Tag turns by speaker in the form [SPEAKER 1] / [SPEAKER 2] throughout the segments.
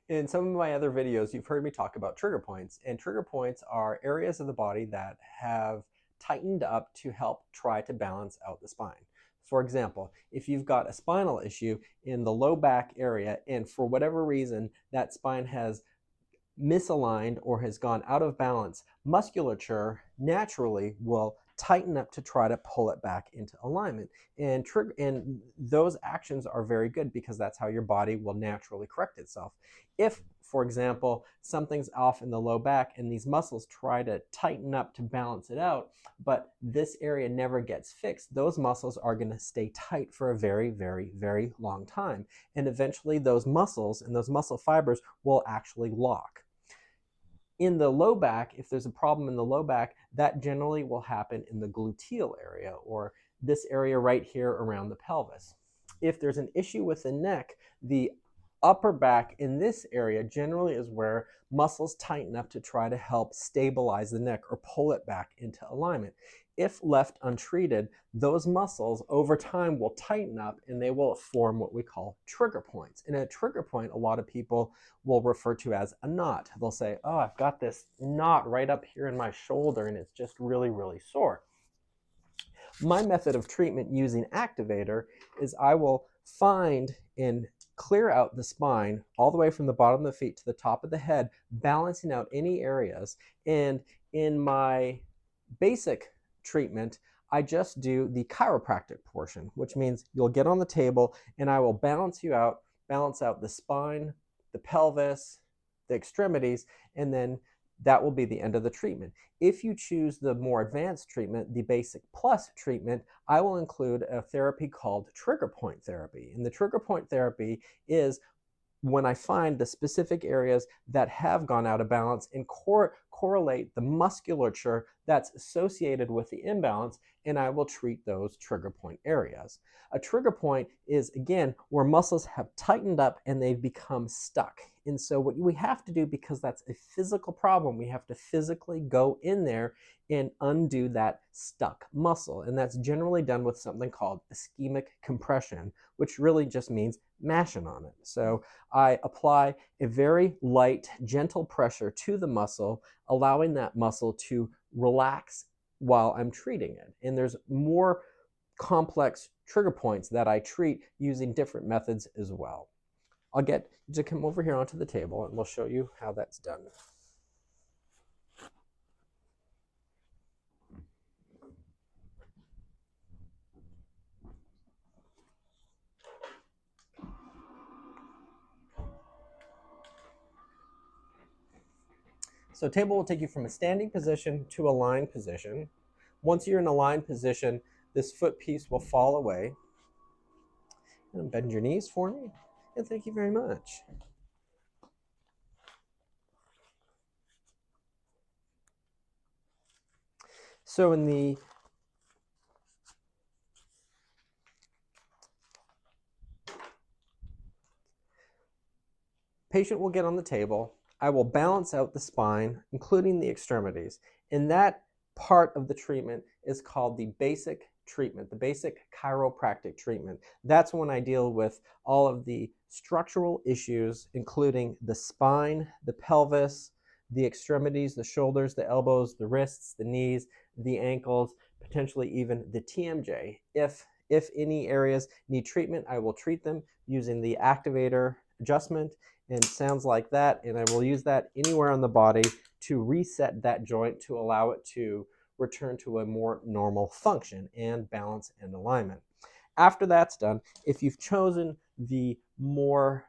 [SPEAKER 1] In some of my other videos, you've heard me talk about trigger points, and trigger points are areas of the body that have tightened up to help try to balance out the spine. For example, if you've got a spinal issue in the low back area and for whatever reason that spine has misaligned or has gone out of balance, musculature naturally will tighten up to try to pull it back into alignment. And those actions are very good because that's how your body will naturally correct itself. If, for example, something's off in the low back and these muscles try to tighten up to balance it out, but this area never gets fixed, those muscles are going to stay tight for a very, very, very long time. And eventually those muscles and those muscle fibers will actually lock. In the low back, if there's a problem in the low back, that generally will happen in the gluteal area, or this area right here around the pelvis. If there's an issue with the neck, the upper back in this area generally is where muscles tighten up to try to help stabilize the neck or pull it back into alignment. If left untreated, those muscles over time will tighten up and they will form what we call trigger points. And a trigger point, a lot of people will refer to as a knot. They'll say, oh, I've got this knot right up here in my shoulder and it's just really, really sore. My method of treatment using activator is I will find and clear out the spine all the way from the bottom of the feet to the top of the head, balancing out any areas. And in my basic treatment, I just do the chiropractic portion, which means you'll get on the table and I will balance out the spine, the pelvis, the extremities, and then that will be the end of the treatment. If you choose the more advanced treatment, the basic plus treatment, I will include a therapy called trigger point therapy. And the trigger point therapy is when I find the specific areas that have gone out of balance and correlate the musculature that's associated with the imbalance, and I will treat those trigger point areas. A trigger point is, again, where muscles have tightened up and they've become stuck. And so what we have to do, because that's a physical problem, we have to physically go in there and undo that stuck muscle. And that's generally done with something called ischemic compression, which really just means mashing on it. So I apply a very light, gentle pressure to the muscle, allowing that muscle to relax while I'm treating it. And there's more complex trigger points that I treat using different methods as well. I'll get you to come over here onto the table and we'll show you how that's done. So table will take you from a standing position to a lying position. Once you're in a lying position, this foot piece will fall away. And bend your knees for me. And thank you very much. So in the patient will get on the table. I will balance out the spine, including the extremities. And that part of the treatment is called the basic treatment, the basic chiropractic treatment. That's when I deal with all of the structural issues, including the spine, the pelvis, the extremities, the shoulders, the elbows, the wrists, the knees, the ankles, potentially even the TMJ. If any areas need treatment, I will treat them using the activator adjustment, and it sounds like that, and I will use that anywhere on the body to reset that joint to allow it to return to a more normal function and balance and alignment. After that's done, if you've chosen the more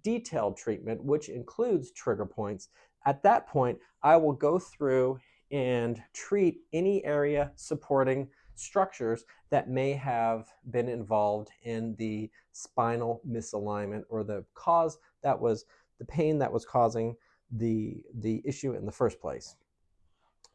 [SPEAKER 1] detailed treatment, which includes trigger points, at that point, I will go through and treat any area supporting structures that may have been involved in the spinal misalignment or the cause that was the pain that was causing the issue in the first place.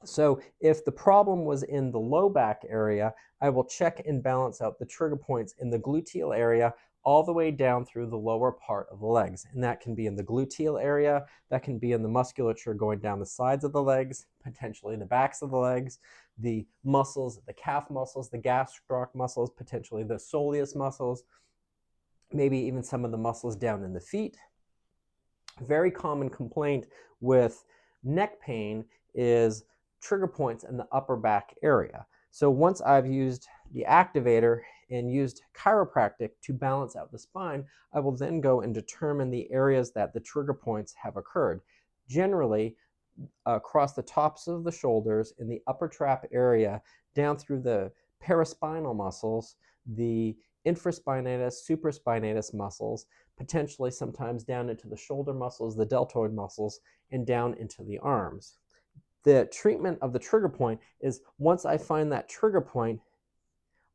[SPEAKER 1] So if the problem was in the low back area, I will check and balance out the trigger points in the gluteal area all the way down through the lower part of the legs. And that can be in the gluteal area, that can be in the musculature going down the sides of the legs, potentially the backs of the legs, the muscles, the calf muscles, the gastroc muscles, potentially the soleus muscles, maybe even some of the muscles down in the feet. Very common complaint with neck pain is trigger points in the upper back area. So once I've used the activator and used chiropractic to balance out the spine, I will then go and determine the areas that the trigger points have occurred. Generally, across the tops of the shoulders in the upper trap area, down through the paraspinal muscles, the infraspinatus, supraspinatus muscles, potentially sometimes down into the shoulder muscles, the deltoid muscles, and down into the arms. The treatment of the trigger point is once I find that trigger point,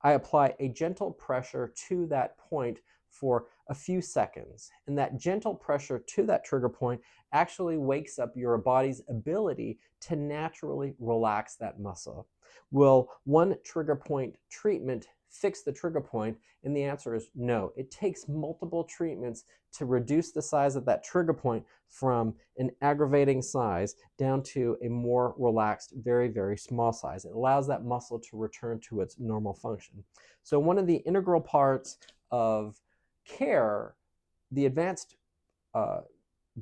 [SPEAKER 1] I apply a gentle pressure to that point for a few seconds. And that gentle pressure to that trigger point actually wakes up your body's ability to naturally relax that muscle. Will one trigger point treatment fix the trigger point? And the answer is no. It takes multiple treatments to reduce the size of that trigger point from an aggravating size down to a more relaxed, very, very small size. It allows that muscle to return to its normal function. So one of the integral parts of care, the advanced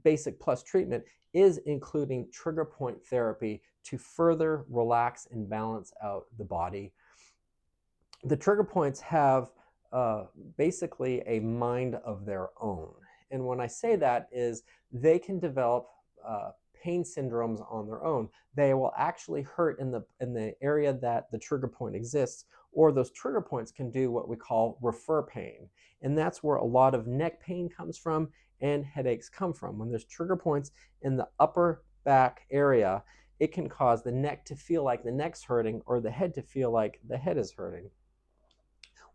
[SPEAKER 1] basic plus treatment, is including trigger point therapy to further relax and balance out the body. The trigger points have basically a mind of their own. And when I say that is they can develop pain syndromes on their own. They will actually hurt in the area that the trigger point exists, or those trigger points can do what we call refer pain. And that's where a lot of neck pain comes from and headaches come from. When there's trigger points in the upper back area, it can cause the neck to feel like the neck's hurting or the head to feel like the head is hurting.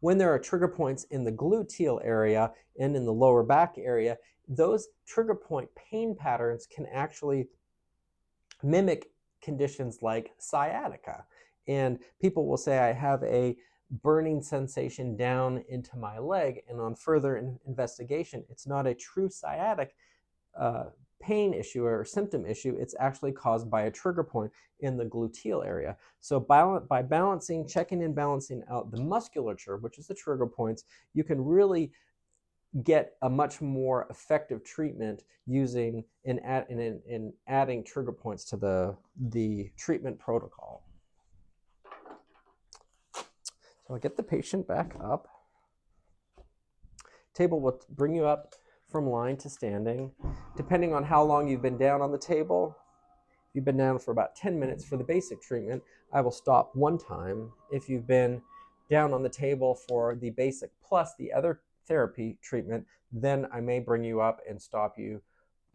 [SPEAKER 1] When there are trigger points in the gluteal area and in the lower back area, those trigger point pain patterns can actually mimic conditions like sciatica. And people will say, I have a burning sensation down into my leg, and on further investigation, it's not a true sciatic pain issue or symptom issue. It's actually caused by a trigger point in the gluteal area. So by balancing, checking and balancing out the musculature, which is the trigger points, you can really get a much more effective treatment using and adding trigger points to the treatment protocol. So I'll get the patient back up. Table will bring you up from lying to standing. Depending on how long you've been down on the table, if you've been down for about 10 minutes for the basic treatment, I will stop one time. If you've been down on the table for the basic plus the other therapy treatment, then I may bring you up and stop you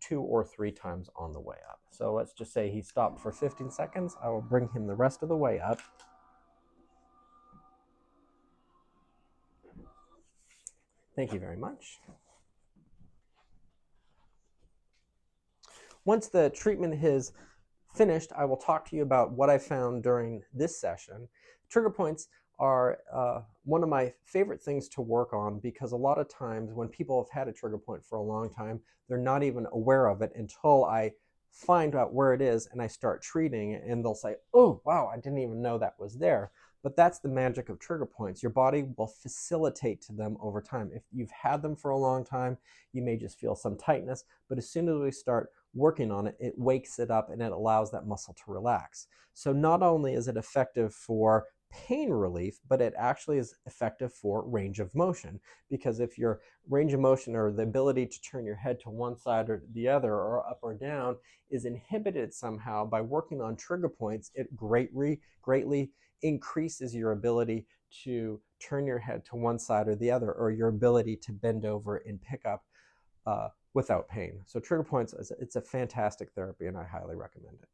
[SPEAKER 1] 2 or 3 times on the way up. So let's just say he stopped for 15 seconds. I will bring him the rest of the way up. Thank you very much. Once the treatment is finished, I will talk to you about what I found during this session. Trigger points are one of my favorite things to work on because a lot of times when people have had a trigger point for a long time, they're not even aware of it until I find out where it is and I start treating, and they'll say, oh, wow, I didn't even know that was there. But that's the magic of trigger points. Your body will facilitate to them over time. If you've had them for a long time, you may just feel some tightness, but as soon as we start working on it, it wakes it up and it allows that muscle to relax. So not only is it effective for pain relief, but it actually is effective for range of motion, because if your range of motion or the ability to turn your head to one side or the other or up or down is inhibited somehow by working on trigger points, it greatly increases your ability to turn your head to one side or the other, or your ability to bend over and pick up without pain. So trigger points, it's a fantastic therapy and I highly recommend it.